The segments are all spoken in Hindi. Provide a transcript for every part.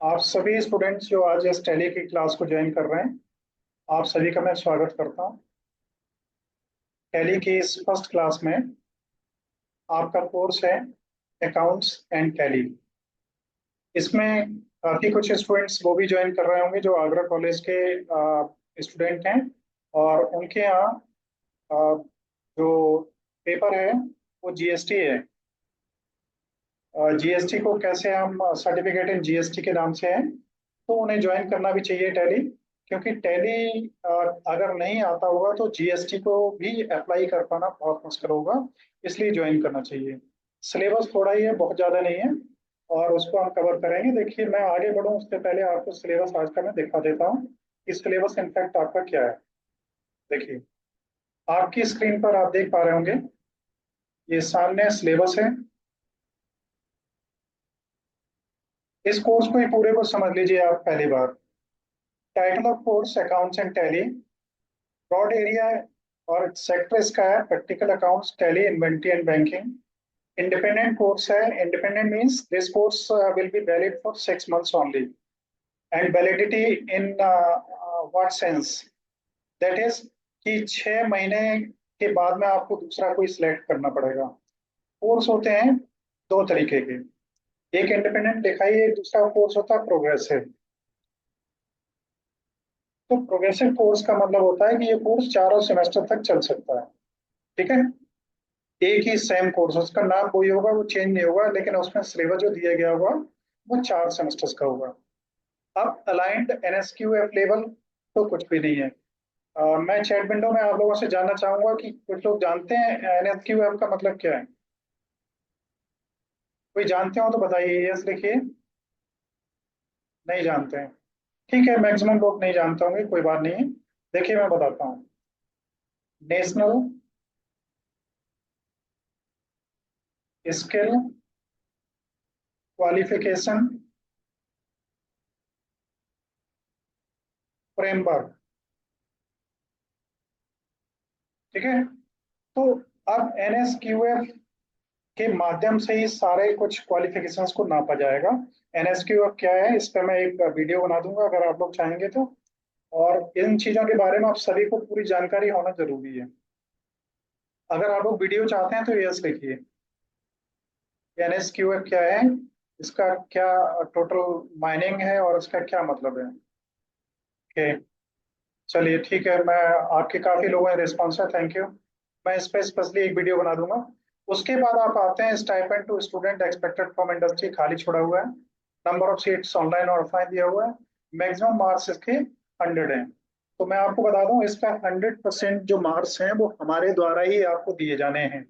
आप सभी स्टूडेंट्स जो आज इस टैली की क्लास को ज्वाइन कर रहे हैं, आप सभी का मैं स्वागत करता हूं। टैली की इस फर्स्ट क्लास में आपका कोर्स है अकाउंट्स एंड टैली। इसमें काफ़ी कुछ स्टूडेंट्स वो भी ज्वाइन कर रहे होंगे जो आगरा कॉलेज के स्टूडेंट हैं, और उनके यहाँ अ, जो पेपर है वो जीएसटी है। जीएसटी को कैसे हम सर्टिफिकेट इन जीएसटी के नाम से है, तो उन्हें ज्वाइन करना भी चाहिए टैली। क्योंकि टैली अगर नहीं आता होगा तो जीएसटी को भी अप्लाई कर पाना बहुत मुश्किल होगा, इसलिए ज्वाइन करना चाहिए। सिलेबस थोड़ा ही है, बहुत ज़्यादा नहीं है, और उसको हम कवर करेंगे। देखिए, मैं आगे बढ़ूँ उससे पहले आपको सिलेबस आज का मैं दिखा देता हूँ कि सिलेबस इनफैक्ट आपका क्या है। देखिए, आपकी स्क्रीन पर आप देख पा रहे होंगे, ये सामने सिलेबस है। इस कोर्स को ही पूरे को समझ लीजिए आप पहली बार। Title of course accounts and Tally, broad area और सेक्टर इसका है practical accounts, Tally, inventory and banking. Independent course है। Independent means this course will be valid for 6 months only, and validity in what sense, that is कि 6 महीने के बाद में आपको दूसरा कोई सिलेक्ट करना पड़ेगा। कोर्स होते हैं दो तरीके के, एक इंडिपेंडेंट दिखाई, एक दूसरा कोर्स होता है प्रोग्रेसिव। तो प्रोग्रेसिव कोर्स का मतलब होता है कि ये कोर्स चारों सेमेस्टर तक चल सकता है। ठीक है, एक ही सेम कोर्स, उसका नाम वही होगा, वो चेंज नहीं होगा, लेकिन उसमें सिलेबस जो दिया गया होगा वो 4 सेमेस्टर्स का होगा। अब अलाइंड एनएसक्यूएफ लेवल तो कुछ भी नहीं है। मैं चैट विंडो में आप लोगों से जानना चाहूंगा कि कुछ लोग जानते हैं एनएसक्यूएफ का मतलब क्या है। कोई जानते हो तो बताइए, यस लिखिए। नहीं जानते हैं, ठीक है, मैक्सिमम लोग नहीं जानते होंगे, कोई बात नहीं है। देखिए, मैं बताता हूँ। National skill qualification framework. ठीक है, तो अब एनएसक्यूएफ के माध्यम से ही सारे कुछ क्वालिफिकेशंस को नापा जाएगा। एनएसक्यूएफ क्या है, इस पर मैं एक वीडियो बना दूंगा अगर आप लोग चाहेंगे तो। और इन चीजों के बारे में आप सभी को पूरी जानकारी होना जरूरी है। अगर आप लोग वीडियो चाहते हैं तो यस लिखिए। एनएसक्यूएफ क्या है, इसका क्या टोटल माइनिंग है और इसका क्या मतलब है। ओके, चलिए ठीक है, मैं आपके काफी लोगों ने रिस्पॉन्स है, थैंक यू। मैं इस पे स्पेशली एक वीडियो बना दूंगा। उसके बाद आप आते हैं stipend to student expected from industry, खाली छोड़ा हुआ है। नंबर ऑफ सीट्स ऑनलाइन और ऑफलाइन दिया हुआ है। मैक्सिमम मार्क्स इसके 100 हैं। तो मैं आपको बता दूं, इसका 100% जो मार्क्स हैं वो हमारे द्वारा ही आपको दिए जाने हैं।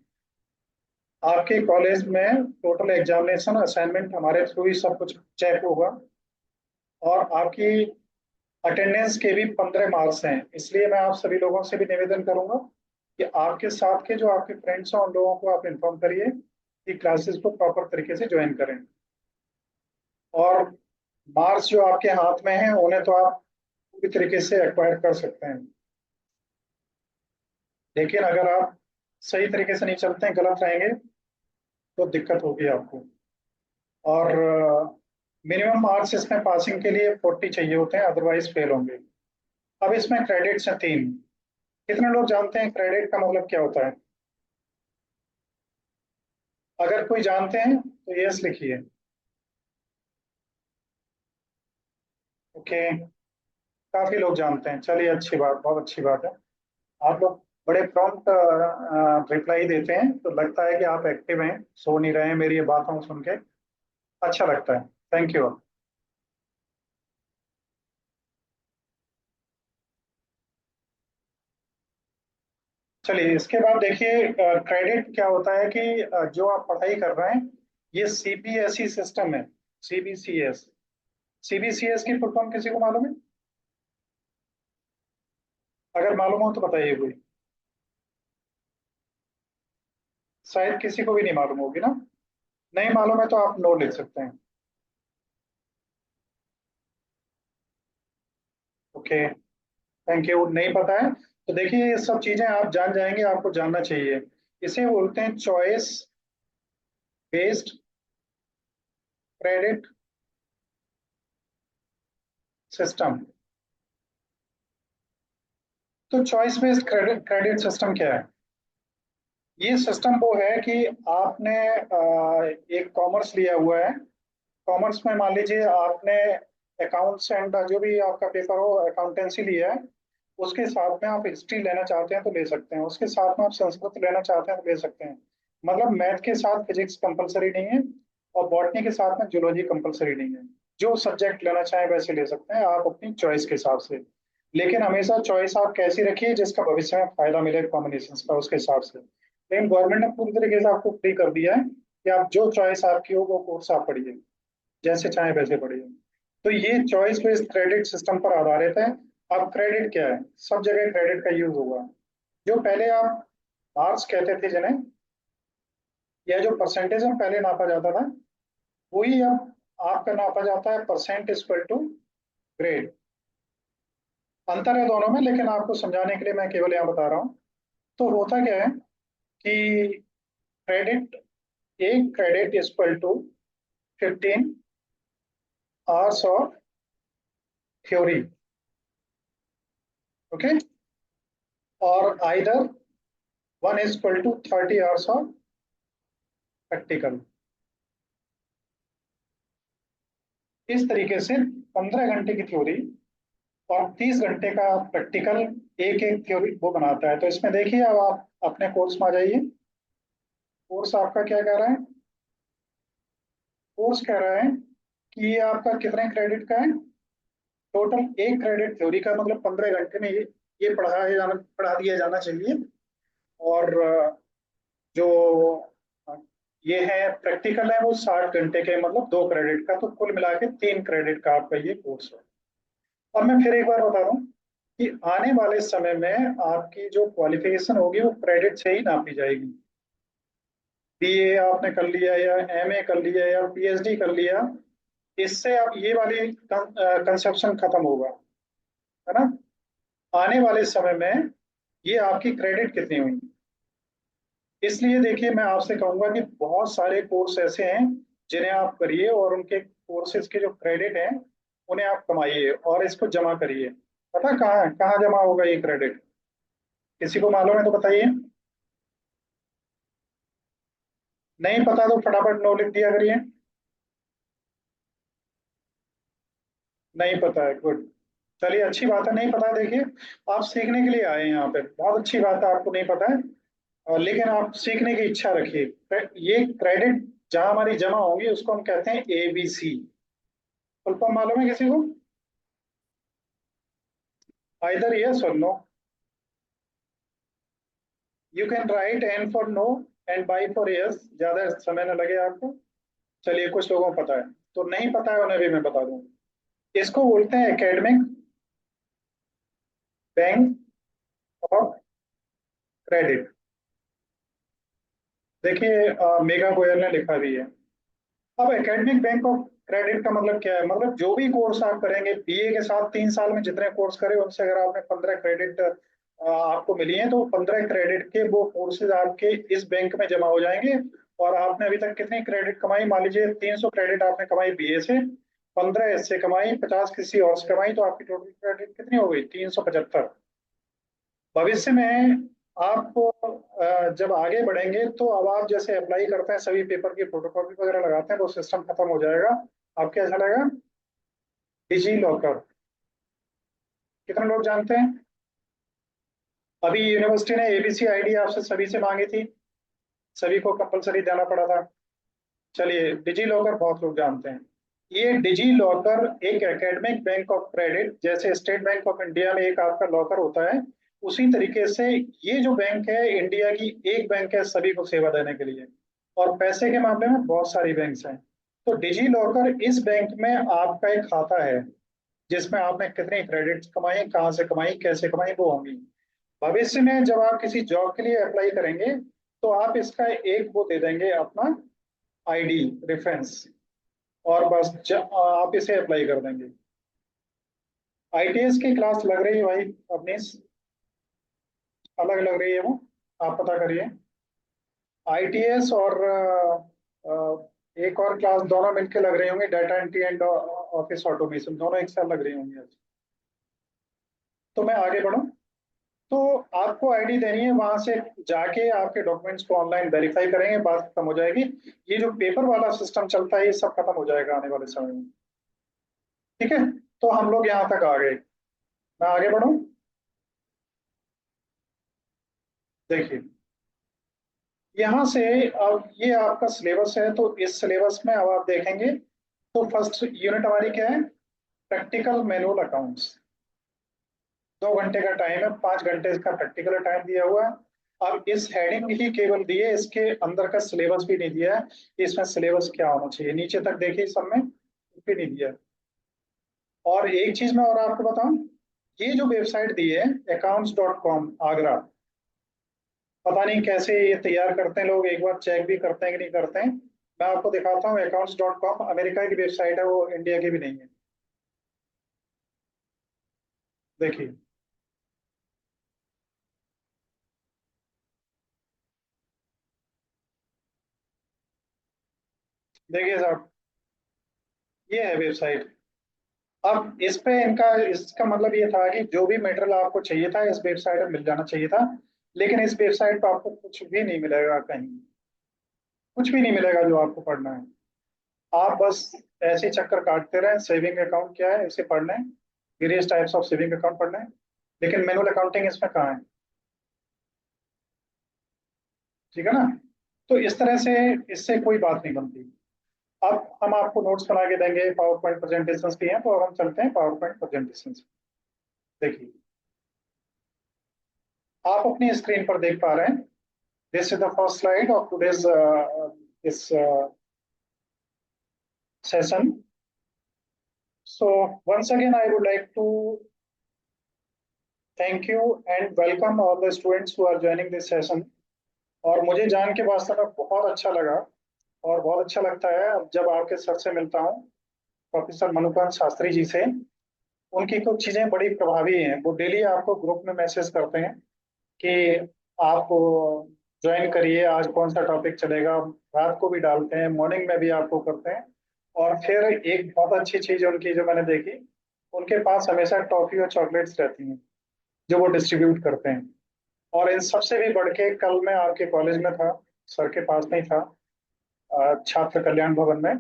आपके कॉलेज में टोटल एग्जामिनेशन असाइनमेंट हमारे थ्रू ही सब कुछ चेक होगा। और आपकी अटेंडेंस के भी 15 मार्क्स हैं। इसलिए मैं आप सभी लोगों से भी निवेदन करूंगा कि आपके साथ के जो आपके फ्रेंड्स हैं उन लोगों को आप इन्फॉर्म करिए कि क्लासेस को प्रॉपर तरीके से ज्वाइन करें। और मार्क्स जो आपके हाथ में हैं उन्हें तो आप पूरी तरीके से एक्वायर कर सकते हैं, लेकिन अगर आप सही तरीके से नहीं चलते हैं, गलत रहेंगे, तो दिक्कत होगी आपको। और मिनिमम मार्क्स इसमें पासिंग के लिए 40 चाहिए होते हैं, अदरवाइज फेल होंगे। अब इसमें क्रेडिट्स हैं 3। कितने लोग जानते हैं क्रेडिट का मतलब क्या होता है। अगर कोई जानते हैं तो यस लिखिए। ओके, काफी लोग जानते हैं, चलिए अच्छी बात, बहुत अच्छी बात है। आप लोग बड़े प्रॉम्प्ट रिप्लाई देते हैं, तो लगता है कि आप एक्टिव हैं, सो नहीं रहे हैं मेरी ये बातों को सुन के। अच्छा लगता है, थैंक यू। चलिए, इसके बाद देखिए क्रेडिट क्या होता है कि जो आप पढ़ाई कर रहे हैं, ये सीबीएसई सिस्टम है। सीबीसीएस, सीबीसीएस की फुल फॉर्म किसी को मालूम है? अगर मालूम हो तो बताइए कोई। शायद किसी को भी नहीं मालूम होगी ना। नहीं मालूम है तो आप नो लिख सकते हैं। Okay, thank you. नहीं पता है तो देखिए, ये सब चीजें आप जान जाएंगे, आपको जानना चाहिए। इसे बोलते हैं चॉइस बेस्ड क्रेडिट सिस्टम। तो choice based credit credit system क्या है? ये सिस्टम वो है कि आपने एक कॉमर्स लिया हुआ है। कॉमर्स में मान लीजिए आपने अकाउंट्स एंड जो भी आपका पेपर हो अकाउंटेंसी लिया है, उसके साथ में आप हिस्ट्री लेना चाहते हैं तो ले सकते हैं, उसके साथ में आप संस्कृत लेना चाहते हैं तो ले सकते हैं। मतलब मैथ के साथ फिजिक्स कंपलसरी नहीं है, और बॉटनी के साथ में जूलॉजी कंपलसरी नहीं है। जो सब्जेक्ट लेना चाहें वैसे ले सकते हैं आप अपनी चॉइस के हिसाब से। लेकिन हमेशा चॉइस आप कैसी रखिए जिसका भविष्य में फायदा मिले कॉम्बिनेशन का, उसके हिसाब से। लेकिन गवर्नमेंट ने पूरी तरीके से आपको फ्री कर दिया है कि आप जो चॉइस आपकी हो वो कोर्स आप पढ़िए, जैसे चाहे वैसे पढ़िए। तो ये चॉइस बेस्ड क्रेडिट सिस्टम पर आधारित है। अब क्रेडिट क्या है? सब जगह क्रेडिट का यूज होगा। जो पहले आप मार्क्स कहते थे जिन्हें, या जो परसेंटेज में पहले नापा जाता था, वही अब आपका नापा जाता है परसेंट इक्वल टू ग्रेड। अंतर है दोनों में, लेकिन आपको समझाने के लिए मैं केवल यहाँ बता रहा हूँ। तो होता क्या है कि क्रेडिट, एक credit equal to 15 hours of theory. Okay. और either one is equal to 30 hours of practical. इस तरीके से 15 घंटे की थ्योरी और 30 घंटे का प्रैक्टिकल एक एक थ्योरी वो बनाता है। तो इसमें देखिए, अब आप अपने कोर्स में आ जाइए। कोर्स आपका क्या कह रहा है? कोर्स कह रहा है कि ये आपका कितने क्रेडिट का है? टोटल एक क्रेडिट थ्योरी का, मतलब 15 घंटे में ये पढ़ा दिया जाना चाहिए। और जो अ, ये है प्रैक्टिकल है वो 60 घंटे के, मतलब 2 क्रेडिट का। तो कुल मिला के 3 क्रेडिट का आपका ये कोर्स है। अब मैं फिर एक बार बता रहा हूँ कि आने वाले समय में आपकी जो क्वालिफिकेशन होगी वो क्रेडिट से ही नापी जाएगी। बीए आपने कर लिया या एमए कर लिया या पीएचडी कर लिया, इससे अब ये वाली कंसेप्शन खत्म होगा, है ना? आने वाले समय में ये आपकी क्रेडिट कितनी हुई। इसलिए देखिए, मैं आपसे कहूंगा कि बहुत सारे कोर्स ऐसे हैं जिन्हें आप करिए, और उनके कोर्सेज के जो क्रेडिट हैं उन्हें आप कमाइए और इसको जमा करिए। पता कहाँ कहाँ जमा होगा ये क्रेडिट? किसी को मालूम है तो बताइए। नहीं पता तो फटाफट नो लिख दिया करिए। नहीं पता है, गुड। चलिए, अच्छी बात है, नहीं पता है। देखिए, आप सीखने के लिए आए हैं यहाँ पे, बहुत अच्छी बात है, आपको नहीं पता है। लेकिन आप सीखने की इच्छा रखिए। ये क्रेडिट जहां हमारी जमा होंगी उसको हम कहते हैं ABC। फुल फॉर्म मालूम है किसी को? Either yes or no. You can write N for no and Y for yes, ज्यादा समय न लगे आपको। चलिए, कुछ लोगों को पता है, तो नहीं पता है उन्हें भी मैं बता दूं। इसको बोलते हैं एकेडमिक बैंक ऑफ क्रेडिट। देखिए, मेगा गोयल ने लिखा भी है। अब एकेडमिक बैंक ऑफ क्रेडिट का मतलब क्या है? मतलब जो भी कोर्स आप करेंगे बीए के साथ, 3 साल में जितने कोर्स करे उनसे अगर आपने 15 क्रेडिट आपको मिली है, तो 15 क्रेडिट के वो कोर्सेज आपके इस बैंक में जमा हो जाएंगे। और आपने अभी तक कितनी क्रेडिट कमाई? मान लीजिए 300 क्रेडिट आपने कमाई बीए से, 15 इससे कमाई, 50 किसी और से कमाई, तो आपकी टोटल क्रेडिट कितनी हो गई? 375। भविष्य में आप जब आगे बढ़ेंगे तो अब आप जैसे अप्लाई करते हैं सभी पेपर की फोटोकॉपी वगैरह लगाते हैं, वो सिस्टम खत्म हो जाएगा। अब क्या चलेगा? Digi locker. कितने लोग जानते हैं? अभी यूनिवर्सिटी ने ABC ID आपसे सभी से मांगी थी, सभी को कंपलसरी देना पड़ा था। चलिए, डिजी लॉकर बहुत लोग जानते हैं। ये डिजी लॉकर एक एकेडमिक बैंक ऑफ क्रेडिट, जैसे स्टेट बैंक ऑफ इंडिया में एक आपका लॉकर होता है, उसी तरीके से ये जो बैंक है इंडिया की एक बैंक है सभी को सेवा देने के लिए। और पैसे के मामले में बहुत सारी बैंक्स हैं। तो डिजी लॉकर इस बैंक में आपका एक खाता है जिसमें आपने कितनी क्रेडिट कमाई, कहाँ से कमाई, कैसे कमाई, वो होंगी। भविष्य में जब आप किसी जॉब के लिए अप्लाई करेंगे तो आप इसका एक वो दे देंगे अपना ID रेफरेंस, और बस आप इसे अप्लाई कर देंगे। ITS की क्लास लग रही है भाई अपनी, अलग लग रही है वो, आप पता करिए। ITS और एक और क्लास दोनों मिलकर लग रही होंगी, data entry and office automation, दोनों एक साथ लग रही होंगी। तो मैं आगे बढ़ूं। तो आपको आईडी देनी है, वहां से जाके आपके डॉक्यूमेंट्स को ऑनलाइन वेरीफाई करेंगे, बात खत्म हो जाएगी। ये जो पेपर वाला सिस्टम चलता है ये सब खत्म हो जाएगा आने वाले समय में। ठीक है, तो हम लोग यहाँ तक आ गए। मैं आगे बढ़ूं। देखिए, यहाँ से अब ये आपका सिलेबस है, तो इस सिलेबस में अब आप देखेंगे तो फर्स्ट यूनिट हमारी क्या है? Practical manual accounts. 2 घंटे का टाइम है, 5 घंटे का प्रैक्टिकल टाइम दिया हुआ है। अब इस हेडिंग ही केवल दी है, इसके अंदर का सिलेबस भी नहीं दिया है कि इसमें सिलेबस क्या होना चाहिए। नीचे तक देखिए, सब में कुछ भी नहीं दिया है। और एक चीज मैं और आपको बताऊं, ये जो वेबसाइट दी है accounts.com आगरा, पता नहीं कैसे ये तैयार करते हैं लोग, एक बार चेक भी करते हैं कि नहीं करते हैं। मैं आपको दिखाता हूँ, accounts.com अमेरिका की वेबसाइट है, वो इंडिया की भी नहीं है। देखिए, देखिए साहब, ये है वेबसाइट। अब इस पे इनका, इसका मतलब ये था कि जो भी मटेरियल आपको चाहिए था इस वेबसाइट में मिल जाना चाहिए था। लेकिन इस वेबसाइट पर आपको कुछ भी नहीं मिलेगा कहीं, कुछ भी नहीं मिलेगा जो आपको पढ़ना है। आप बस ऐसे ही चक्कर काटते रहे, सेविंग अकाउंट क्या है इसे पढ़ना है, various types of saving account पढ़ना है, लेकिन मैनुअल अकाउंटिंग इसमें कहाँ है? ठीक है ना? तो इस तरह से इससे कोई बात नहीं बनती। अब हम आपको नोट्स बना के देंगे, पावर पॉइंट प्रेजेंटेशन भी हैं, तो अब हम चलते हैं पावर पॉइंट प्रेजेंटेशन। देखिए, आप अपनी स्क्रीन पर देख पा रहे हैं, this is the first slide of today's this session. So once again, I would like to thank you and welcome all the students who are joining this session. और मुझे जान के वास्तव में बहुत अच्छा लगा, और बहुत अच्छा लगता है अब जब आपके सर से मिलता हूँ, प्रोफेसर मनुकांत शास्त्री जी से। उनकी कुछ चीजें बड़ी प्रभावी हैं, वो डेली आपको ग्रुप में मैसेज करते हैं कि आप ज्वाइन करिए, आज कौन सा टॉपिक चलेगा। रात को भी डालते हैं, मॉर्निंग में भी आपको करते हैं। और फिर एक बहुत अच्छी चीज उनकी जो मैंने देखी, उनके पास हमेशा टॉफी और चॉकलेट्स रहती हैं जो वो डिस्ट्रीब्यूट करते हैं। और इन सबसे भी बढ़ के, कल मैं आपके कॉलेज में था, सर के पास नहीं था, छात्र कल्याण भवन में,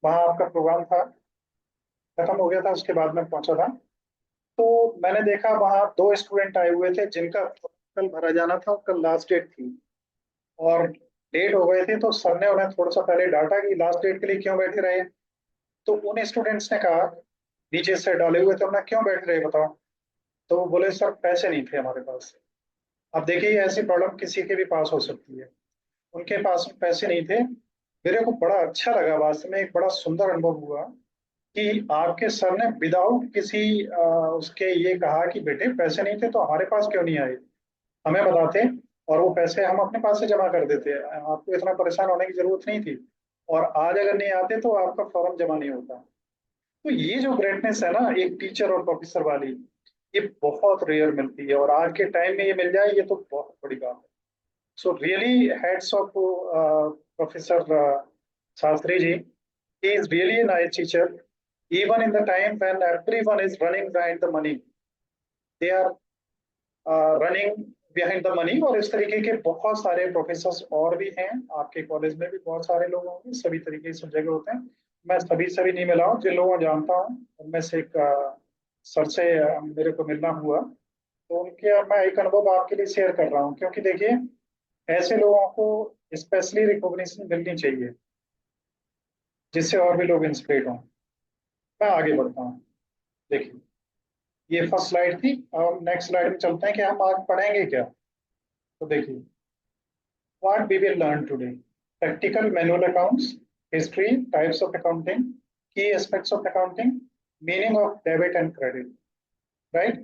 वहाँ आपका प्रोग्राम था, खत्म हो गया था, उसके बाद में पहुंचा था। तो मैंने देखा वहाँ 2 स्टूडेंट आए हुए थे जिनका कल भरा जाना था, और कल लास्ट डेट थी, और लेट हो गए थे। तो सर ने उन्हें थोड़ा सा पहले डांटा कि लास्ट डेट के लिए क्यों बैठे रहे। तो उन स्टूडेंट्स ने कहा, नीचे से डाले हुए थे, उन्हें क्यों बैठ रहे बताओ। तो वो बोले सर पैसे नहीं थे हमारे पास। अब देखिए, ऐसी प्रॉब्लम किसी के भी पास हो सकती है। उनके पास पैसे नहीं थे। मेरे को बड़ा अच्छा लगा, वास्तव में एक बड़ा सुंदर अनुभव हुआ कि आपके सर ने विदाउट किसी उसके ये कहा कि बेटे पैसे नहीं थे तो हमारे पास क्यों नहीं आए, हमें बताते, और वो पैसे हम अपने पास से जमा कर देते, आपको इतना परेशान होने की जरूरत नहीं थी। और आज अगर नहीं आते तो आपका फॉर्म जमा नहीं होता। तो ये जो ग्रेटनेस है ना एक टीचर और प्रोफेसर वाली, ये बहुत रेयर मिलती है, और आज के टाइम में ये मिल जाए ये तो बहुत बड़ी बात है। So really heads of professor Shastri ji, he is really a nice teacher, even in the time when everyone is running behind the money, they are running behind the money. और इस तरीके के बहुत सारे प्रोफेसर और भी हैं, आपके कॉलेज में भी बहुत सारे लोग होंगे, सभी तरीके के सब जगह होते हैं। मैं सभी नहीं मिला हूँ, जिन लोगों को जानता हूँ उनमें से एक सर से मेरे को मिलना हुआ, तो उनके मैं एक अनुभव आपके लिए शेयर कर रहा हूँ, क्योंकि देखिए ऐसे लोगों को स्पेशली रिकॉग्निशन मिलनी चाहिए, जिससे और भी लोग इंस्पिरेट हों। मैं आगे बढ़ता हूँ। देखिए, ये फर्स्ट स्लाइड थी, अब नेक्स्ट स्लाइड में चलते हैं कि हम आज पढ़ेंगे क्या। तो देखिए, what we will learn today: practical manual accounts, history, types of accounting, key aspects of accounting, meaning of debit and credit, right?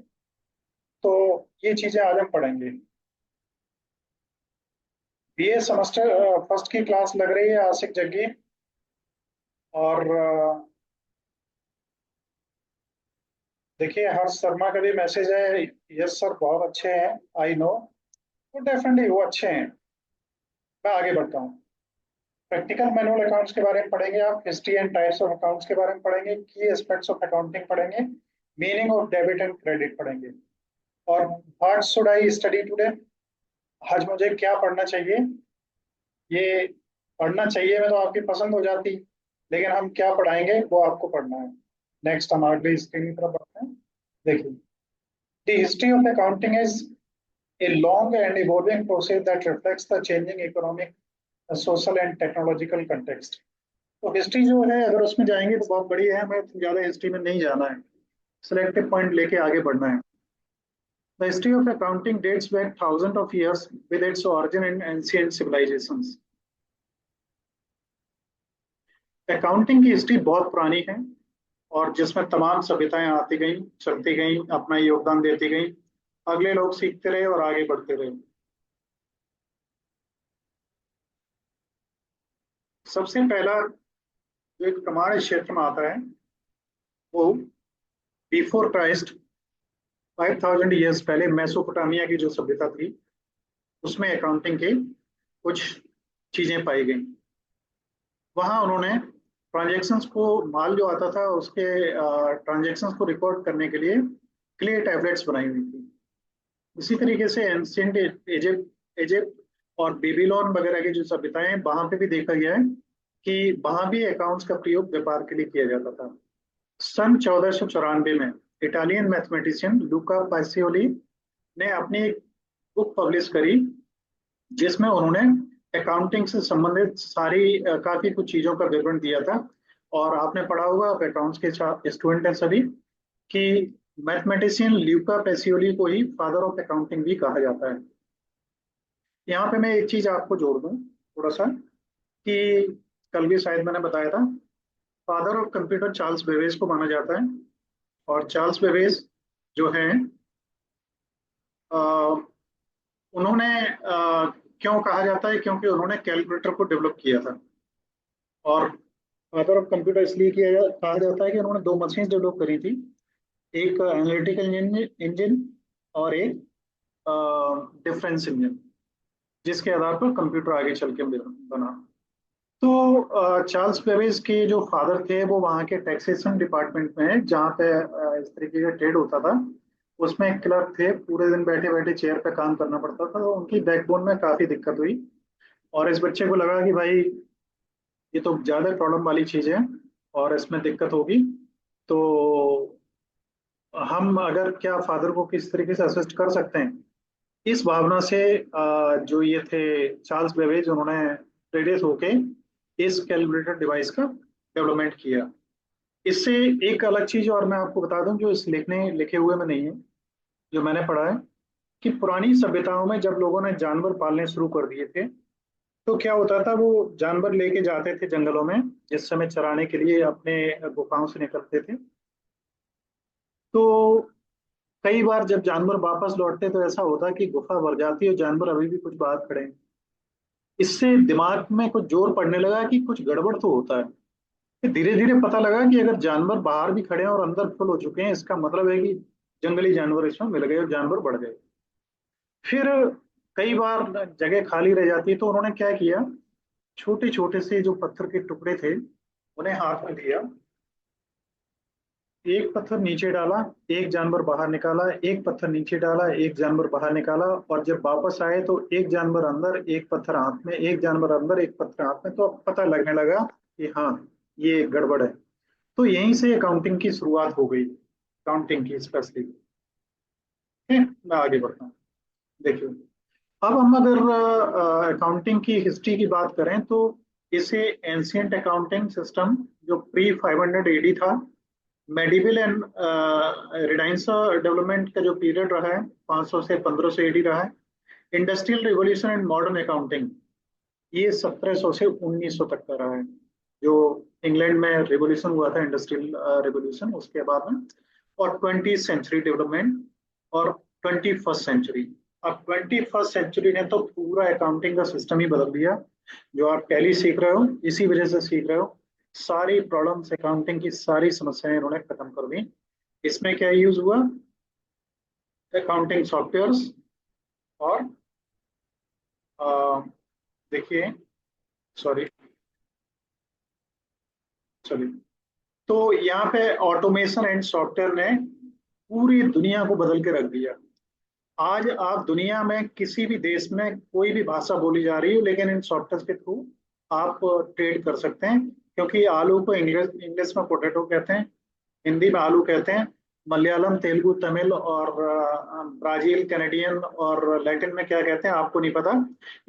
तो ये चीजें आज हम पढ़ेंगे। बीए सेमेस्टर फर्स्ट की क्लास लग रही है आशिक जग्गी, और देखिए हर्ष शर्मा का भी मैसेज है, यस सर बहुत अच्छे हैं, आई नो। तो डेफिनेटली वो अच्छे हैं। मैं आगे बढ़ता हूँ। प्रैक्टिकल मैनुअल अकाउंट्स के बारे में पढ़ेंगे आप, history and types of accounts के बारे में पढ़ेंगे, की एस्पेक्ट्स ऑफ अकाउंटिंग पढ़ेंगे, meaning of debit and credit पढ़ेंगे। और what should I study today, आज मुझे क्या पढ़ना चाहिए, ये पढ़ना चाहिए में तो आपकी पसंद हो जाती, लेकिन हम क्या पढ़ाएंगे वो आपको पढ़ना है। नेक्स्ट हम अगली स्क्रीन की तरफ बढ़ते हैं। देखिए, the history of accounting is a long and evolving process that reflects the changing economic, social and technological context। तो हिस्ट्री जो है अगर उसमें जाएंगे तो बहुत बड़ी है, हमें ज्यादा हिस्ट्री में नहीं जाना है, सिलेक्टिव पॉइंट लेके आगे बढ़ना है। The history of accounting dates back thousands of years with its origin in ancient civilizations। Accounting की हिस्ट्री बहुत पुरानी है और जिसमें तमाम सभ्यताएं आती गई, चलती गई, अपना योगदान देती गई, अगले लोग सीखते रहे और आगे बढ़ते रहे। सबसे पहला जो एक प्रमाण इस क्षेत्र में आता है वो बिफोर क्राइस्ट 5000 ईयर्स पहले मेसोपोटामिया की जो सभ्यता थी उसमें अकाउंटिंग की कुछ चीजें पाई गई। वहां उन्होंने ट्रांजेक्शन्स को, माल जो आता था उसके ट्रांजेक्शन्स को रिकॉर्ड करने के लिए क्ले टैबलेट्स बनाई हुई थी। इसी तरीके से एंशियंट इजिप्ट इजिप्ट और बेबीलोन वगैरह की जो सभ्यताएं हैं वहां पे भी देखा गया है कि वहां भी अकाउंट्स का प्रयोग व्यापार के लिए किया जाता था। सन 1494 में इटालियन मैथमेटिशियन लूका पासियोली ने अपनी एक बुक पब्लिश करी जिसमें उन्होंने अकाउंटिंग से संबंधित सारी काफी कुछ चीजों का विवरण दिया था। और आपने पढ़ा होगा, आप अकाउंट्स के स्टूडेंट हैं सभी, कि मैथमेटिशियन ल्यूका पेसियोली को ही फादर ऑफ अकाउंटिंग भी कहा जाता है। यहाँ पे मैं एक चीज आपको जोड़ दूं थोड़ा सा, कि कल भी शायद मैंने बताया था, father of computer Charles Babbage को माना जाता है। और चार्ल्स बेबेज जो है उन्होंने क्यों कहा जाता है, क्योंकि उन्होंने कैलकुलेटर को डेवलप किया था। और फादर ऑफ कंप्यूटर इसलिए कहा जाता है कि उन्होंने दो मशीन डेवलप करी थी, एक एनालिटिकल इंजन और एक डिफरेंस इंजन, जिसके आधार पर कंप्यूटर आगे चल के बना। तो चार्ल्स बेबेज के जो फादर थे वो वहाँ के टैक्सेशन डिपार्टमेंट में, जहाँ पे इस तरीके का ट्रेड होता था, उसमें एक क्लर्क थे। पूरे दिन बैठे बैठे चेयर पे काम करना पड़ता था, तो उनकी बैकबोन में काफी दिक्कत हुई। और इस बच्चे को लगा कि भाई ये तो ज्यादा प्रॉब्लम वाली चीज है और इसमें दिक्कत होगी, तो हम अगर क्या फादर को किस तरीके से असिस्ट कर सकते हैं। इस भावना से जो ये थे चार्ल्स बेबेज, उन्होंने प्रेरित होके इस कैलकुलेटर डिवाइस का डेवलपमेंट किया। इससे एक अलग चीज और मैं आपको बता दूं जो इस लिखे हुए में नहीं है, जो मैंने पढ़ा है, कि पुरानी सभ्यताओं में जब लोगों ने जानवर पालने शुरू कर दिए थे तो क्या होता था, वो जानवर लेके जाते थे जंगलों में, जिस समय चराने के लिए अपने गुफाओं से निकलते थे। तो कई बार जब जानवर वापस लौटते तो ऐसा होता कि गुफा भर जाती और जानवर अभी भी कुछ बाहर खड़े हैं। इससे दिमाग में कुछ जोर पड़ने लगा कि कुछ गड़बड़ तो होता है। धीरे धीरे पता लगा कि अगर जानवर बाहर भी खड़े हैं और अंदर फुल हो चुके हैं, इसका मतलब है कि जंगली जानवर इसमें मिल गए और जानवर बढ़ गए। फिर कई बार जगह खाली रह जाती है, तो उन्होंने क्या किया, छोटे छोटे से जो पत्थर के टुकड़े थे उन्हें हाथ में दिया, एक पत्थर नीचे डाला, एक जानवर बाहर निकाला, एक पत्थर नीचे डाला, एक जानवर बाहर निकाला, और जब वापस आए तो एक जानवर अंदर, एक पत्थर हाथ में, एक जानवर अंदर, एक पत्थर हाथ में। तो अब पता लगने लगा कि हाँ, ये गड़बड़ है। तो यहीं से अकाउंटिंग की शुरुआत हो गई, अकाउंटिंग की स्पेशली। ठीक है, मैं आगे बढ़ता हूँ। देखिए, अब हम अगर अकाउंटिंग की हिस्ट्री की बात करें तो इसे एंशियंट अकाउंटिंग सिस्टम, जो प्री 500 एडी था, मेडिवल एंड रिनाइंस डेवलपमेंट का जो पीरियड रहा है 500 से 1500 एडी रहा है, industrial revolution and modern accounting ये 1700 से 1900 तक का रहा है। जो इंग्लैंड में रिवॉल्यूशन हुआ था, इंडस्ट्रियल रिवॉल्यूशन, उसके बाद में, और 20th सेंचुरी डेवलपमेंट और 21st सेंचुरी। अब 21st सेंचुरी ने तो पूरा अकाउंटिंग का सिस्टम ही बदल दिया। जो आप टैली सीख रहे हो इसी वजह से सीख रहे हो। सारी प्रॉब्लम्स, अकाउंटिंग की सारी समस्याएं इन्होंने खत्म कर दी। इसमें क्या यूज हुआ, अकाउंटिंग सॉफ्टवेयर्स और देखिए, सॉरी, चलिए, तो यहाँ पे ऑटोमेशन एंड सॉफ्टवेयर ने पूरी दुनिया को बदल के रख दिया। आज आप दुनिया में किसी भी देश में कोई भी भाषा बोली जा रही है, लेकिन इन सॉफ्टवेयर के थ्रू आप ट्रेड कर सकते हैं। क्योंकि आलू को इंग्लिश इंग्लिश में पोटैटो कहते हैं, हिंदी में आलू कहते हैं, मलयालम, तेलुगु, तमिल और ब्राजील, कैनेडियन और लैटिन में क्या कहते हैं आपको नहीं पता।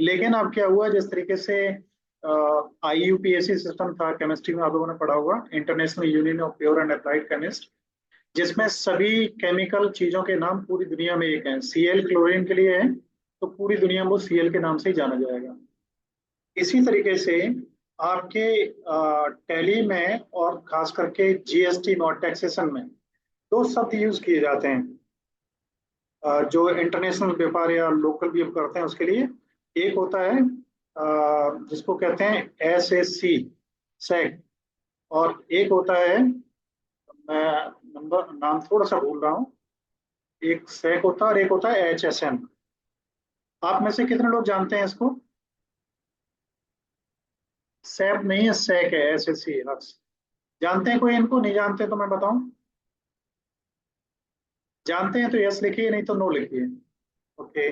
लेकिन अब क्या हुआ, जिस तरीके से IUPAC सिस्टम था, केमिस्ट्री में आप लोगों ने पढ़ा होगा, international union of pure and applied chemist, जिसमें सभी केमिकल चीजों के नाम पूरी दुनिया में एक हैं। Cl क्लोरीन के लिए है, तो पूरी दुनिया में वो Cl के नाम से ही जाना जाएगा। इसी तरीके से आपके टैली में और खास करके GST में और टैक्सेशन में दो शब्द यूज किए जाते हैं, जो इंटरनेशनल व्यापार या लोकल भी हम करते हैं उसके लिए। एक होता है जिसको कहते हैं SAC, सैक, और एक होता है, मैं नंबर नाम थोड़ा सा भूल रहा हूँ, एक सैक होता है और एक होता है HSM। आप में से कितने लोग जानते हैं इसको? सैप नहीं है, सैक है, SAC। जानते हैं कोई इनको? नहीं जानते तो मैं बताऊं। जानते हैं तो यस लिखिए, नहीं तो नो लिखिए। ओके,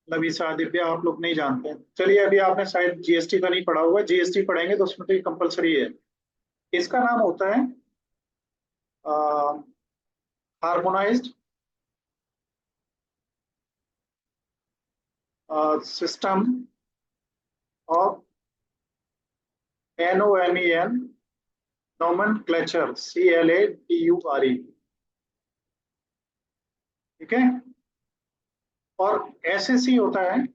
लविशा, दिव्या, आप लोग नहीं जानते हैं। चलिए, अभी आपने शायद GST का नहीं पढ़ा हुआ, GST पढ़ेंगे तो उसमें तो ये कंपलसरी है। इसका नाम होता है harmonised system of NOMEN nomenclature, CLATURE। ठीक है। और SAC होता है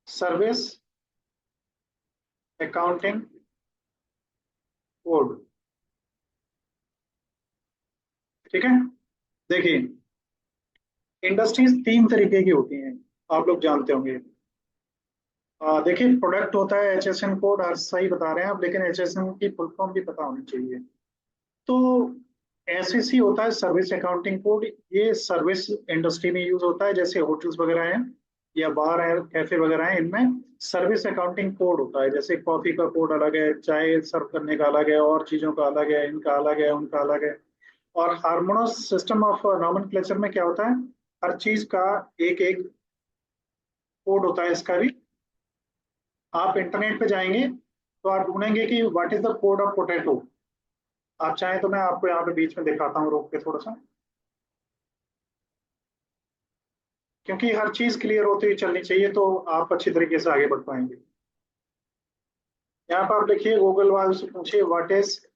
सर्विस अकाउंटिंग कोड। ठीक है। देखिए, इंडस्ट्रीज तीन तरीके की होती हैं, आप लोग जानते होंगे। देखिए, प्रोडक्ट होता है HSN कोड, आज सही बता रहे हैं आप, लेकिन HSN की फुल फॉर्म भी पता होनी चाहिए। तो SAC होता है सर्विस अकाउंटिंग कोड। ये सर्विस इंडस्ट्री में यूज होता है, जैसे होटल्स वगैरह हैं या बार है, कैफे वगैरह हैं, इनमें सर्विस अकाउंटिंग कोड होता है। जैसे कॉफी का कोड अलग है, चाय सर्व करने का अलग है, और चीजों का अलग है, इनका अलग है, उनका अलग है। और हार्मोनस सिस्टम ऑफ नॉमेनक्लेचर में क्या होता है, हर चीज का एक एक कोड होता है इसका भी। आप इंटरनेट पे जाएंगे तो आप ढूंढेंगे कि what is the code of potato. आप चाहें तो मैं आपको यहाँ पे बीच में दिखाता हूँ, रोक के थोड़ा सा, क्योंकि हर चीज क्लियर होती हुई चलनी चाहिए तो आप अच्छी तरीके से आगे बढ़ पाएंगे। यहाँ पर आप लिखिए, गूगल वाले से पूछिए what is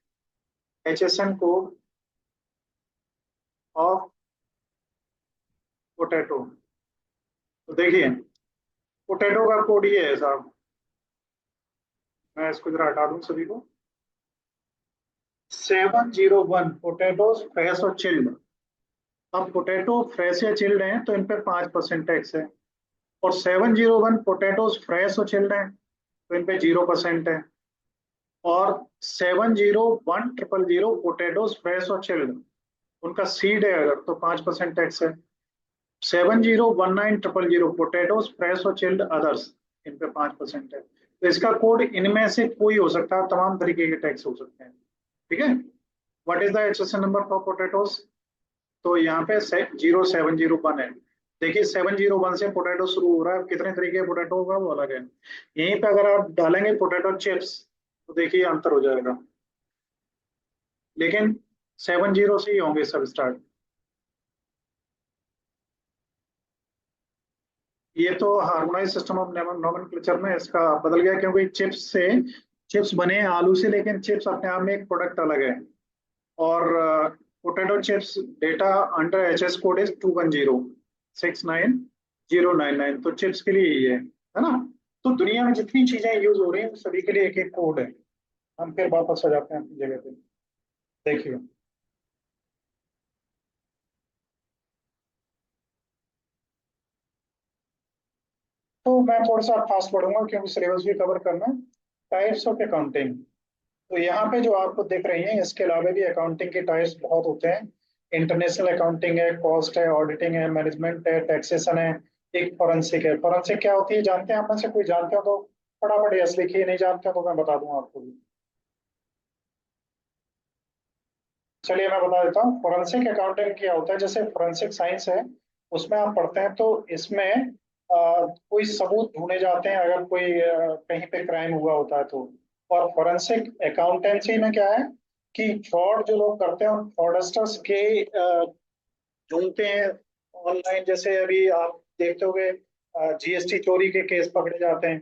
HSN code of potato. तो देखिए, पोटैटो का कोड ये है साहब, मैं इसको जरा हटा दूं सभी को। 701 पोटैटोज फ्रेश और चिल्ड। अब पोटैटो फ्रेश या चिल्ड हैं तो इन पे 5% टैक्स है, और 701 पोटैटोज फ्रेश और चिल्ड हैं तो इन पे 0% है, और 701,000 पोटैटोज फ्रेश और चिल्ड, उनका सीड है अगर, तो 5% टैक्स है। 701,900 पोटैटोज फ्रेश और चिल्ड अदर्स, इन पे 5% है। तो इसका कोड इनमें से कोई हो सकता है, तमाम तरीके के टैक्स हो सकते हैं। ठीक है। What is the HSN number for potatoes? तो यहाँ पे 0701 है। देखिए, 701 से पोटैटो शुरू हो रहा है, कितने तरीके के पोटैटो होगा वो अलग है। यहीं पे अगर आप डालेंगे पोटैटो चिप्स तो देखिए अंतर हो जाएगा, लेकिन 70 से ही होंगे सब स्टार्ट। ये तो हार्मोनाइज सिस्टम ऑफ नोमेनक्लेचर में इसका बदल गया, क्योंकि चिप्स बने हैं आलू से, लेकिन चिप्स अपने आप में एक प्रोडक्ट अलग है। और potato chips data under HS code is 210690999। तो चिप्स के लिए ही है ना। तो दुनिया में जितनी चीजें यूज हो रही हैं सभी के लिए एक एक कोड है। हम फिर वापस आ जाते हैं अपनी जगह पे। देखिए, तो मैं थोड़ा सा फास्ट पढ़ूंगा क्योंकि सिलेबस भी कवर करना है। टाइप्स ऑफ अकाउंटिंग, तो यहाँ पे जो आपको दिख रही हैं, इसके अलावा भी अकाउंटिंग के टाइप्स बहुत होते हैं। इंटरनेशनल अकाउंटिंग है, कॉस्ट है, ऑडिटिंग है, मैनेजमेंट है, टैक्सेशन है, एक फॉरेंसिक है। फॉरेंसिक क्या होती है जानते हैं आप में से कोई? जानते हो तो फटाफट यस लिखिए, नहीं जानते हो तो मैं बता दूंगा आपको भी। चलिए मैं बता देता हूँ फोरेंसिक अकाउंटिंग क्या होता है। जैसे फोरेंसिक साइंस है, उसमें आप पढ़ते हैं तो इसमें कोई सबूत ढूंढे जाते हैं अगर कोई कहीं पे क्राइम हुआ होता है तो। और फोरेंसिक अकाउंटेंसी में क्या है कि फ्रॉड जो लोग करते हैं उन फ्रॉडस्टर्स के ढूंढते हैं ऑनलाइन। जैसे अभी आप देखते होंगे जीएसटी चोरी के केस पकड़े जाते हैं,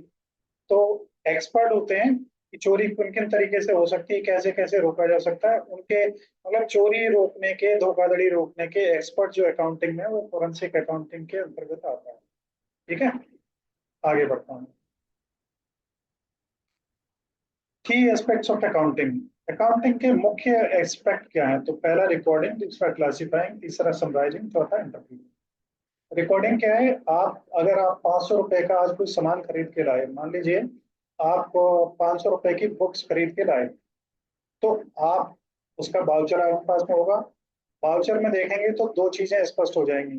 तो एक्सपर्ट होते हैं कि चोरी किन किन तरीके से हो सकती है, कैसे कैसे रोका जा सकता है। उनके मतलब चोरी रोकने के, धोखाधड़ी रोकने के एक्सपर्ट जो अकाउंटिंग में, वो फोरेंसिक अकाउंटिंग के अंतर्गत आता है। ठीक है, आगे बढ़ता हूँ। की एस्पेक्ट्स ऑफ अकाउंटिंग। अकाउंटिंग के मुख्य एस्पेक्ट क्या है? तो पहला रिकॉर्डिंग, दूसरा क्लासिफाइंग, तीसरा समराइजिंग, चौथा इंटरप्रीटिंग। रिकॉर्डिंग क्या है? आप अगर आप 500 रुपए का आज कोई सामान खरीद के लाए, मान लीजिए आप 500 रुपए की बुक्स खरीद के लाए, तो आप उसका बाउचर आपके पास में होगा। बाउचर में देखेंगे तो दो चीजें स्पष्ट हो जाएंगी,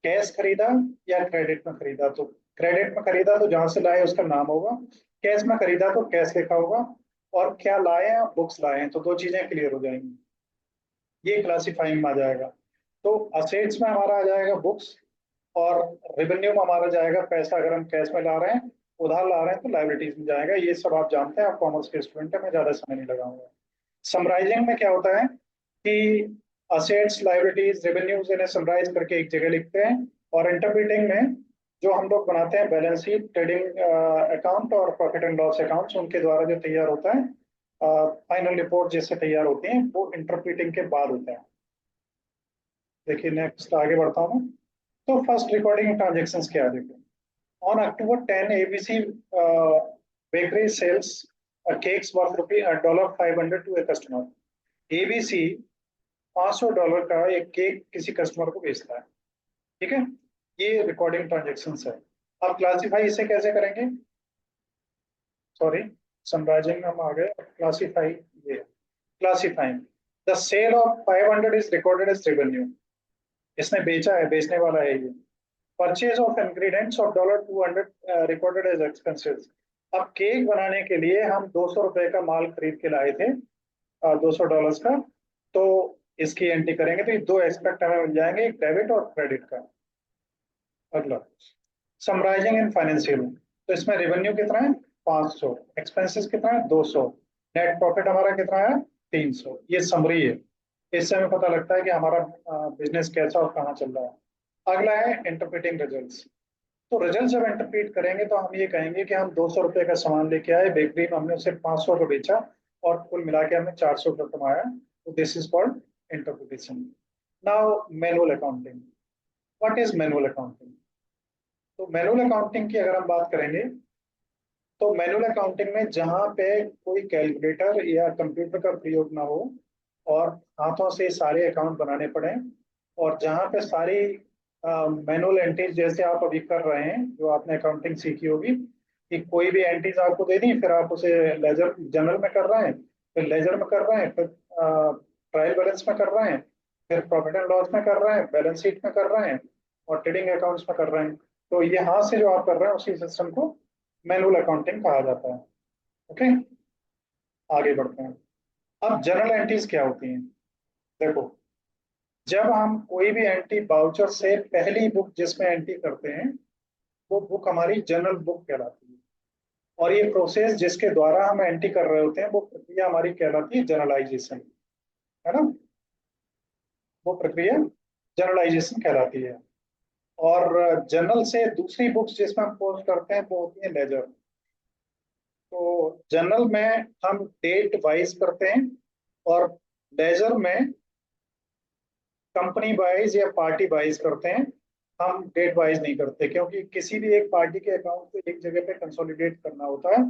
कैश खरीदा या क्रेडिट में खरीदा। तो क्रेडिट में खरीदा तो जहां से लाए उसका नाम होगा, कैश में खरीदा तो कैश लिखा होगा, और क्या लाए हैं, बुक्स लाए हैं, तो दो चीजें क्लियर हो जाएंगी। ये क्लासिफाइंग में आ जाएगा। तो असेट्स में हमारा आ जाएगा बुक्स, और रेवेन्यू में हमारा जाएगा पैसा। अगर हम कैश में ला रहे हैं, उधार ला रहे हैं, तो लाइबिलिटीज में जाएगा। ये सब आप जानते हैं, आप कॉमर्स के स्टूडेंट है, मैं ज्यादा समय नहीं लगाऊंगा। समराइजिंग में क्या होता है कि असेट्स, लाइबिलिटीज, रेवेन्यूज इन्हें समराइज करके एक जगह लिखते हैं। और इंटरप्रीटिंग में जो हम लोग बनाते हैं बैलेंस शीट, ट्रेडिंग अकाउंट और प्रॉफिट एंड लॉस अकाउंट्स, उनके द्वारा जो तैयार होता है, फाइनल रिपोर्ट जैसे तैयार होती है, वो इंटरप्रीटिंग के बाद होता है। देखिए नेक्स्ट आगे बढ़ता हूँ। तो फर्स्ट रिकॉर्डिंग ट्रांजेक्शन क्या है, देखिए। On October 10, ABC bakery sells cakes worth $500 to a customer. ABC $500 का एक केक किसी कस्टमर को बेचता है। ठीक है, ये रिकॉर्डिंग ट्रांजेक्शन है। आप क्लासीफाई इसे कैसे करेंगे? सॉरी, समराइजिंग में हम आ गए, क्लासीफाई। ये classifying, the sale of 500 is recorded as revenue. इसने बेचा है, बेचने वाला है ये। Purchase of ingredients of $200 recorded as expenses. अब केक बनाने के लिए हम $200 का माल खरीद के लाए थे, $200 का। तो इसकी एंट्री करेंगे तो ये दो एस्पेक्ट हमें मिल जाएंगे, एक डेबिट और क्रेडिट का। अगला, समराइजिंग इन फाइनेंशियल। तो इसमें रेवेन्यू कितना है? 500। एक्सपेंसेस कितना है? 200। नेट प्रॉफिट हमारा कितना है? 300। ये समरी है, इससे हमें पता लगता है कि हमारा बिजनेस कैसा और कहाँ चल रहा है। अगला है इंटरप्रेटिंग रिजल्ट्स। तो रिजल्ट जब इंटरप्रेट करेंगे तो हम ये कहेंगे कि हम $200 का सामान लेके आए बेकरी में, हमने उसे 500 का बेचा, और कुल मिला के हमने $400 कमाया। तो this is called interpretation. Now manual accounting. What is manual accounting? तो मैनुअल अकाउंटिंग की अगर हम बात करेंगे, तो मैनुअल अकाउंटिंग में जहाँ पे कोई कैलकुलेटर या कंप्यूटर का प्रयोग ना हो, और हाथों से सारे अकाउंट बनाने पड़े, और जहाँ पे सारी मैनुअल एंट्रीज जैसे आप अभी कर रहे हैं, जो आपने अकाउंटिंग सीखी होगी, कि कोई भी एंट्रीज आपको दे दी, फिर आप उसे लेजर जनरल में कर रहे हैं, फिर लेजर में कर रहे हैं, फिर ट्रायल बैलेंस में कर रहे हैं, फिर प्रॉफिट एंड लॉस में कर रहे हैं, बैलेंस शीट में कर रहे हैं, और ट्रेडिंग अकाउंट्स में कर रहे हैं। तो ये हाथ से जो आप कर रहे हैं उसी सिस्टम को मैनुअल अकाउंटिंग कहा जाता है। ओके, आगे बढ़ते हैं। अब जनरल एंट्रीज क्या होती हैं? देखो, जब हम कोई भी एंट्री बाउचर से पहली बुक जिसमें एंट्री करते हैं, वो बुक हमारी जनरल बुक कहलाती है। और ये प्रोसेस जिसके द्वारा हम एंट्री कर रहे होते हैं, वो प्रक्रिया हमारी कहलाती है जनरलाइजेशन, है ना। वो प्रक्रिया जनरलाइजेशन कहलाती है। और जनरल से दूसरी बुक्स जिसमें हम पोस्ट करते हैं वो होती है लेजर। तो जनरल में हम डेट वाइज करते हैं, और लेजर में कंपनी वाइज या पार्टी वाइज करते हैं। हम डेट वाइज नहीं करते, क्योंकि किसी भी एक पार्टी के अकाउंट को एक जगह पे कंसोलिडेट करना होता है,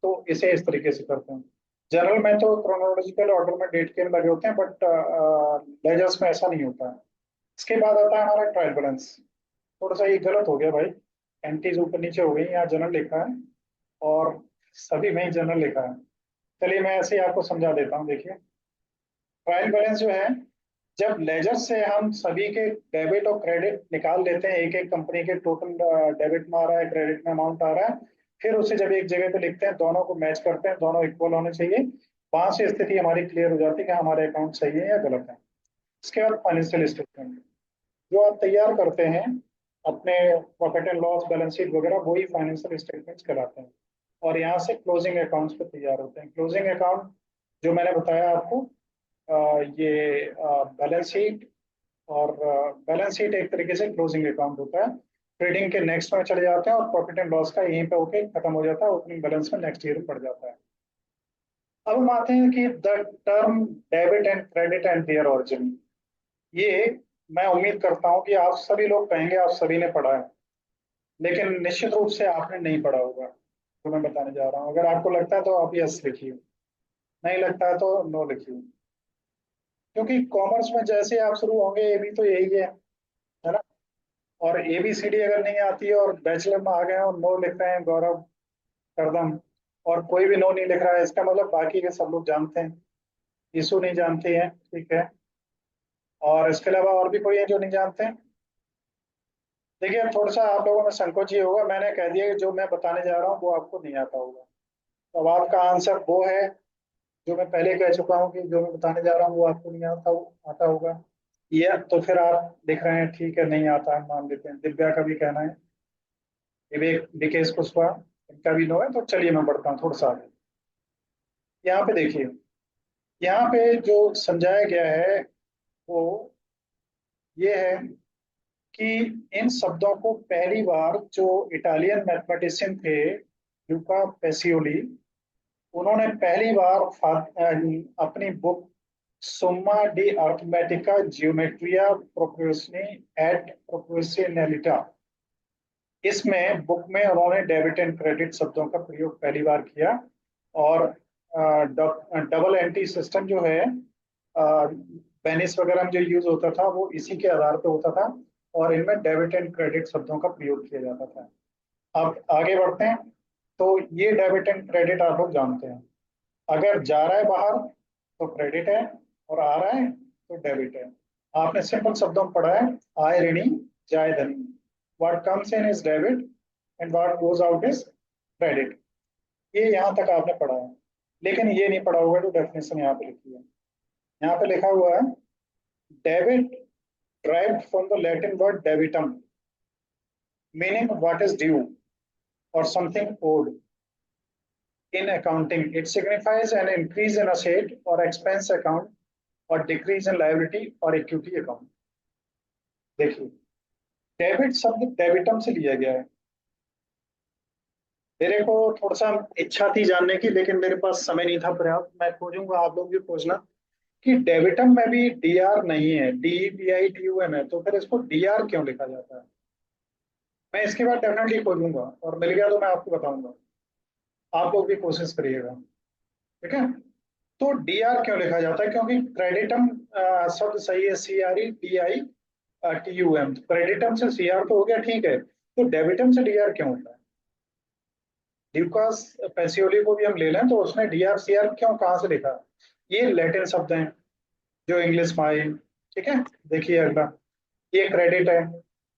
तो इसे इस तरीके से करते हैं। जनरल में तो क्रोनोलॉजिकल ऑर्डर में डेट के लगे होते हैं, बट लेजर्स में ऐसा नहीं होता है। इसके बाद आता है हमारा ट्रायल बैलेंस। थोड़ा सा ये गलत हो गया भाई, एंट्रीज ऊपर नीचे हो गई, यहाँ जनरल लिखा है और सभी में ही जनरल लिखा है। चलिए मैं ऐसे ही आपको समझा देता हूँ, देखिए। ट्रायल बैलेंस जो है, जब लेजर से हम सभी के डेबिट और क्रेडिट निकाल लेते हैं, एक एक कंपनी के टोटल डेबिट में आ रहा है, क्रेडिट में अमाउंट आ रहा है, फिर उसे जब एक जगह पे लिखते हैं, दोनों को मैच करते हैं, दोनों इक्वल होने चाहिए, वहां से स्थिति हमारी क्लियर हो जाती है कि हमारे अकाउंट सही है या गलत है। इसके बाद फाइनेंशियल स्टेटमेंट जो आप तैयार करते हैं अपने profit and loss balance sheet वगैरह, वही फाइनेंशियल स्टेटमेंट्स कहलाते हैं। और यहाँ से क्लोजिंग अकाउंट्स पे तैयार होते हैं। क्लोजिंग अकाउंट जो मैंने बताया आपको, ये बैलेंस शीट, और बैलेंस शीट एक तरीके से क्लोजिंग अकाउंट होता है। ट्रेडिंग के नेक्स्ट में चले जाते हैं और प्रॉफिट एंड लॉस का यहीं पे होके खत्म हो जाता है, ओपनिंग बैलेंस में नेक्स्ट ईयर पड़ जाता है। अब हम आते हैं कि the term debit and credit and their origin. ये मैं उम्मीद करता हूँ कि आप सभी लोग कहेंगे आप सभी ने पढ़ा है, लेकिन निश्चित रूप से आपने नहीं पढ़ा होगा जो मैं बताने जा रहा हूँ। अगर आपको लगता है तो आप यस लिखिए, नहीं लगता है तो नो लिखिए। क्योंकि कॉमर्स में जैसे आप शुरू होंगे ये भी तो यही है ना। और ABCD अगर नहीं आती है और बैचलर में आ गए हैं और नो लिख रहे हैं गौरव करदम, और कोई भी नो नहीं लिख रहा है, इसका मतलब बाकी के सब लोग जानते हैं। यीशु नहीं जानते हैं, ठीक है। और इसके अलावा और भी कोई है जो नहीं जानते हैं। देखिए थोड़ा सा आप लोगों में संकोच ये होगा, मैंने कह दिया कि जो मैं बताने जा रहा हूँ वो आपको नहीं आता होगा। तो अब आपका आंसर वो है जो मैं पहले कह चुका हूँ कि जो मैं बताने जा रहा हूँ वो आपको नहीं आता होगा। ये तो फिर आप लिख रहे हैं ठीक है, नहीं आता है, मान लेते हैं। दिव्या का भी कहना है, विवेक विकेश कुशवाहा, इनका भी नो है। तो चलिए मैं बढ़ता हूँ थोड़ा सा आगे। यहाँ पे देखिए, यहाँ पे जो समझाया गया है वो ये है कि इन शब्दों को पहली बार जो इटालियन मैथमेटिशियन थे लुका पेसियोली, उन्होंने पहली बार अपनी बुक सुम्मा डी अर्थमेटिका जियोमेट्रिया प्रोपोर्शनी एट प्रोपोर्शनैलिटा, इसमें बुक में उन्होंने डेबिट एंड क्रेडिट शब्दों का प्रयोग पहली बार किया। और डबल एंटी सिस्टम जो है बेनिस वगैरह में जो यूज होता था वो इसी के आधार पे होता था, और इनमें डेबिट एंड क्रेडिट शब्दों का प्रयोग किया जाता था। अब आगे बढ़ते हैं। तो ये डेबिट एंड क्रेडिट आप लोग जानते हैं। अगर जा रहा है बाहर तो क्रेडिट है, और आ रहा है तो डेबिट है। आपने सिंपल शब्दों में पढ़ा है, आय ऋणी जाय धनी। What comes in is debit and what goes out is credit. ये यहाँ तक आपने पढ़ा है, लेकिन ये नहीं पढ़ा होगा जो डेफिनेशन यहाँ पे लिखी है। यहाँ पे लिखा हुआ है debit derived from the Latin word debitum, meaning what is due or something owed. In accounting, it signifies an increase in asset or expense account or decrease in liability or equity account. देखिए, डेबिट शब्द डेबिटम से लिया गया है। मेरे को थोड़ा सा इच्छा थी जानने की, लेकिन मेरे पास समय नहीं था पर्याप्त। मैं खोजूंगा, आप लोग भी खोजना कि डेबिटम में भी DR नहीं है, DEBITUM है, तो फिर इसको DR क्यों लिखा जाता है। मैं इसके बाद डेफिनेटली खोजूंगा, और मिल गया तो मैं आपको बताऊंगा। आप लोग भी कोशिश करिएगा, ठीक है। तो DR क्यों लिखा जाता है, क्योंकि क्रेडिटम शब्द सही है CREDITUM। क्रेडिटम से CR तो हो गया, ठीक है। तो डेबिटम से DR क्यों होता है। ल्यूकास पेसियोली को भी हम ले लें तो उसने DRCR क्यों कहाँ से लिखा। ये लैटिन शब्द हैं जो इंग्लिश में आए, ठीक है। देखिए अगला, ये क्रेडिट है,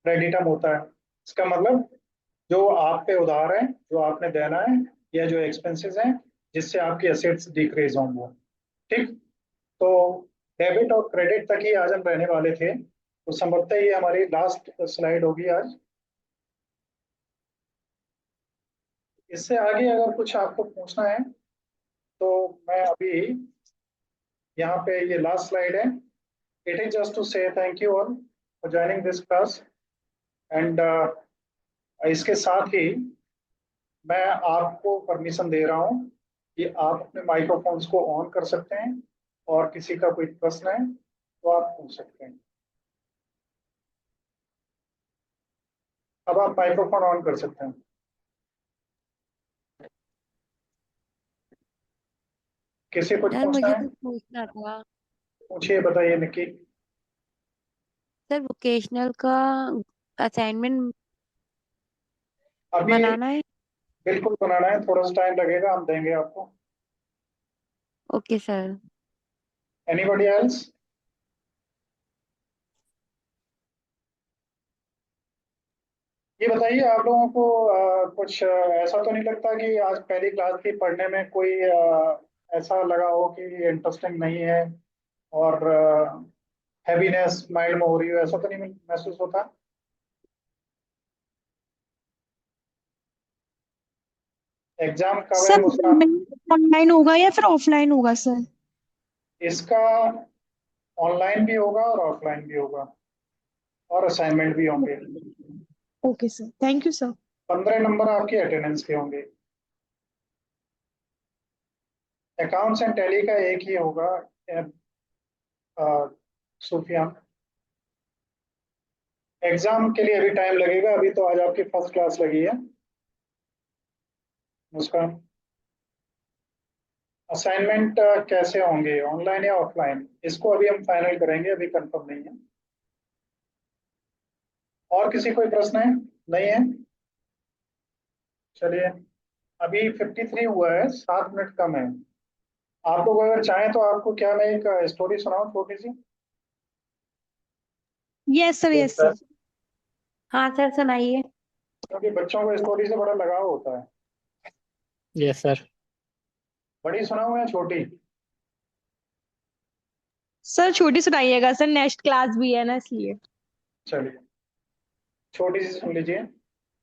क्रेडिटम होता है। इसका मतलब जो आप पे उधार है, जो आपने देना है, या जो एक्सपेंसेस हैं जिससे आपकी एसेट्स डिक्रीज हों वो, ठीक। तो डेबिट और क्रेडिट तक ही आज हम रहने वाले थे, तो संभवतः ये हमारी लास्ट स्लाइड होगी आज। इससे आगे अगर कुछ आपको पूछना है तो मैं अभी, यहाँ पे ये लास्ट स्लाइड है। इट इज जस्ट टू से thank you all for joining this class, and इसके साथ ही मैं आपको परमिशन दे रहा हूँ कि आप अपने माइक्रोफोन्स को ऑन कर सकते हैं, और किसी का कोई प्रश्न है तो आप पूछ सकते हैं। अब आप माइक्रोफोन ऑन कर सकते हैं। किसी कुछ सर पूछना मुझे है, कुछ पूछना था। पूछिए, बताइए निक्की। सर वोकेशनल का असाइनमेंट अभी बनाना है। बिल्कुल बनाना है, थोड़ा सा टाइम लगेगा, हम देंगे आपको। Okay sir. Anybody else. ये बताइए आप लोगों को कुछ ऐसा तो नहीं लगता कि आज पहली क्लास थी, पढ़ने में कोई ऐसा लगा हो कि इंटरेस्टिंग नहीं है और हैवीनेस माइंड में हो रही हो, ऐसा तो नहीं महसूस होता? एग्जाम कब है सर उसका? ऑनलाइन होगा या फिर ऑफलाइन होगा सर? इसका ऑनलाइन भी होगा और ऑफलाइन भी होगा, और असाइनमेंट भी होंगे। Okay sir, thank you sir. 15 number आपकी अटेंडेंस के होंगे। अकाउंट्स एंड टैली का एक ही होगा। सुफियान, एग्जाम के लिए अभी टाइम लगेगा, अभी तो आज आपकी फर्स्ट क्लास लगी है। मुस्कान, असाइनमेंट कैसे होंगे, ऑनलाइन या ऑफलाइन, इसको अभी हम फाइनल करेंगे, अभी कंफर्म नहीं है। और किसी कोई प्रश्न है? नहीं है? चलिए, अभी 53 हुआ है, 7 मिनट कम है। आप लोग अगर चाहें तो आपको क्या मैं एक स्टोरी सुनाऊं छोटी सी? Yes sir, yes sir. हाँ सर, सुनाइए। क्योंकि बच्चों को स्टोरी से बड़ा लगाव होता है। Yes sir. बड़ी सुनाऊं या छोटी? सर छोटी सुनाइएगा सर, नेक्स्ट क्लास भी है ना इसलिए। चलिए, छोटी सी सुन लीजिए।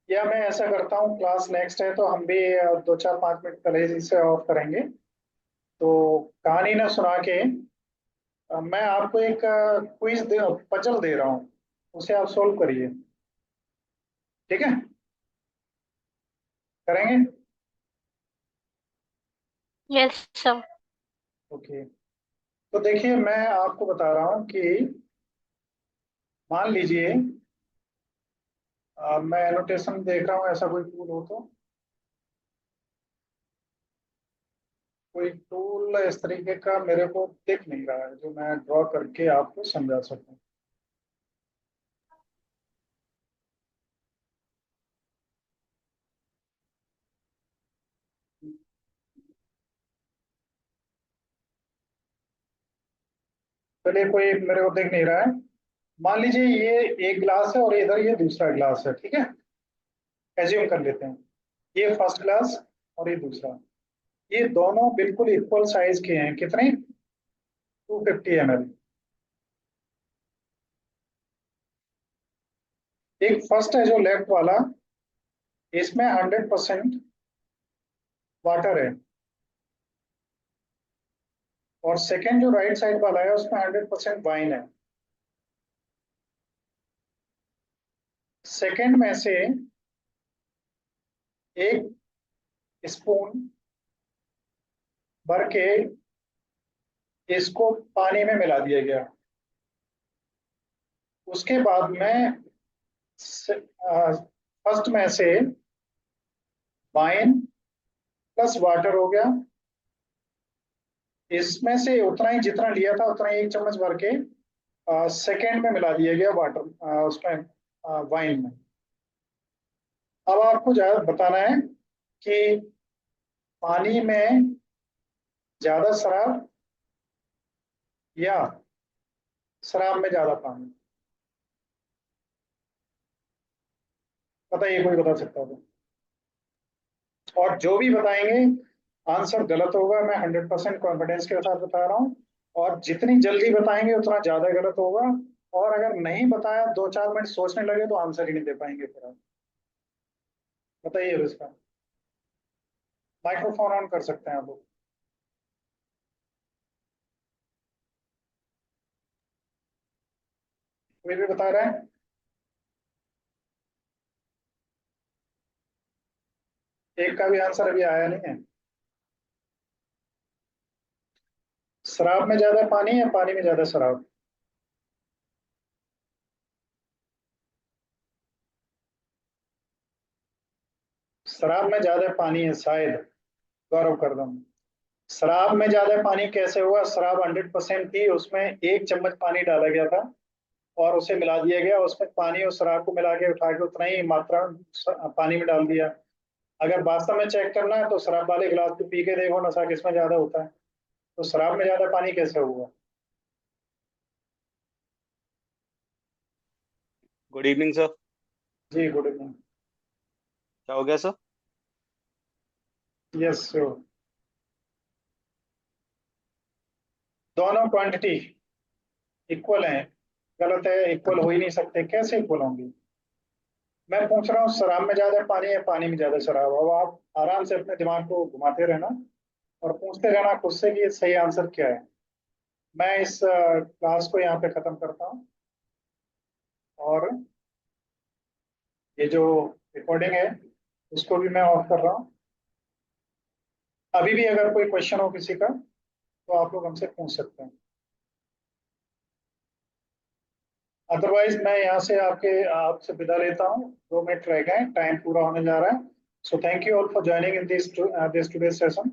या मैं ऐसा करता हूँ, क्लास नेक्स्ट है तो हम भी 2 4 5 मिनट पहले से ऑफ करेंगे, तो कहानी ना सुना के मैं आपको एक क्विज पजल दे रहा हूँ, उसे आप सोल्व करिए। ठीक है? करेंगे? Yes sir. ओके। तो देखिए, मैं आपको बता रहा हूँ कि मान लीजिए, मैं एनोटेशन देख रहा हूँ, ऐसा कोई टूल हो तो, कोई टूल इस तरीके का मेरे को दिख नहीं रहा है जो मैं ड्रॉ करके आपको समझा सकूं। चलिए, कोई मेरे को दिख नहीं रहा है। मान लीजिए ये एक ग्लास है और इधर ये दूसरा ग्लास है, ठीक है? एज्यूम कर लेते हैं, ये फर्स्ट ग्लास और ये दूसरा, ये दोनों बिल्कुल इक्वल साइज के हैं। कितने? 250 ml। एक फर्स्ट है जो लेफ्ट वाला, इसमें 100% वाटर है, और सेकेंड जो राइट साइड वाला है उसमें 100% वाइन है। सेकेंड में से एक स्पून भर के इसको पानी में मिला दिया गया। उसके बाद में फर्स्ट में से वाइन प्लस वाटर हो गया, इसमें से उतना ही जितना लिया था उतना ही 1 चम्मच भर के सेकेंड में मिला दिया गया वाटर, उसमें वाइन में। अब आपको ज्यादा बताना है कि पानी में ज्यादा शराब या शराब में ज्यादा पानी, बताइए, कोई बता सकता हो तो। और जो भी बताएंगे आंसर गलत होगा, मैं 100% कॉन्फिडेंस के साथ बता रहा हूँ। और जितनी जल्दी बताएंगे उतना ज्यादा गलत होगा। और अगर नहीं बताया, 2 4 मिनट सोचने लगे, तो आंसर ही नहीं दे पाएंगे फिर आप। बताइए अब इसका। माइक्रोफोन ऑन कर सकते हैं आप लोग। कोई भी बता रहा है? एक का भी आंसर अभी आया नहीं है। शराब में ज्यादा पानी या पानी में ज्यादा शराब? शराब में ज्यादा पानी है शायद। गौरव कर दो। शराब में ज्यादा पानी कैसे हुआ? शराब 100% थी, उसमें 1 चम्मच पानी डाला गया था और उसे मिला दिया गया, उसमें पानी और शराब को मिला के उठा के उतना ही मात्रा पानी में डाल दिया। अगर वास्तव में चेक करना है तो शराब वाले गिलास को पी के देखो, नशा किसमें ज्यादा होता है। तो शराब में ज्यादा पानी कैसे हुआ? Good evening sir. जी, गुड इवनिंग। क्या हो गया सर? यस। दोनों क्वांटिटी इक्वल हैं, गलत है, इक्वल हो ही नहीं सकते, कैसे इक्वल होंगी? मैं पूछ रहा हूँ शराब में ज्यादा पानी है, पानी में ज्यादा शराब। अब आप आराम से अपने दिमाग को घुमाते रहना और पूछते रहना खुद से कि ये सही आंसर क्या है। मैं इस क्लास को यहाँ पे खत्म करता हूँ और ये जो रिकॉर्डिंग है उसको भी मैं ऑफ कर रहा हूँ। अभी भी अगर कोई क्वेश्चन हो किसी का तो आप लोग हमसे पूछ सकते हैं, अदरवाइज मैं यहाँ से आपसे विदा लेता हूँ। 2 मिनट रह गए, टाइम पूरा होने जा रहा है। So thank you all for joining in this today session.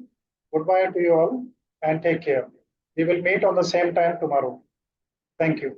Good bye to you all and take care. We will meet on the same time tomorrow. Thank you.